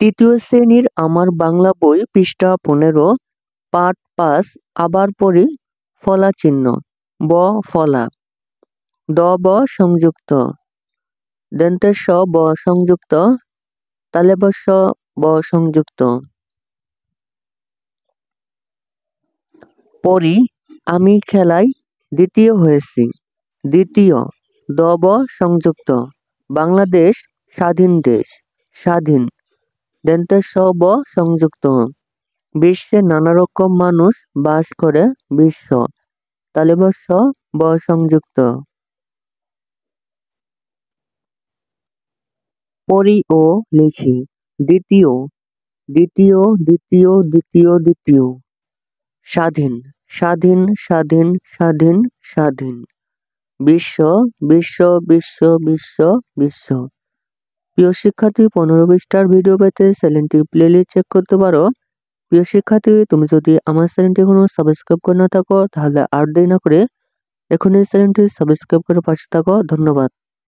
তৃতীয় শ্রেণীর আমার বাংলা বই পৃষ্ঠা ১৫ পাঠ ৫ আবার পড়ি ফলা চিহ্ন ব ফলা দ ব সংযুক্ত দন্তের স ব সংযুক্ত তালেবস্য ব সংযুক্ত। পড়ি আমি খেলায় দ্বিতীয় হয়েছি দ্বিতীয় দ ব সংযুক্ত বাংলাদেশ স্বাধীন দেশ স্বাধীন দন্তের স ব সংযুক্ত বিশ্বে নানা রকম মানুষ বাস করে বিশ্ব তালেবস্য ব সংযুক্ত। পড়ি ও লিখি দ্বিতীয় দ্বিতীয় দ্বিতীয় দ্বিতীয় দ্বিতীয় স্বাধীন স্বাধীন স্বাধীন স্বাধীন স্বাধীন বিশ্ব বিশ্ব বিশ্ব বিশ্ব বিশ্ব। প্রিয় শিক্ষার্থী ১৫ পৃষ্ঠার ভিডিও পেতে চ্যানেলটির প্লেলিস্ট চেক করতে পারো। প্রিয় শিক্ষার্থী তুমি যদি আমার চ্যানেলটি এখনো সাবস্ক্রাইব করে না থাকো তাহলে আর দেরি না করে এখনই চ্যানেলটি সাবস্ক্রাইব করে পাশে থাকো। ধন্যবাদ।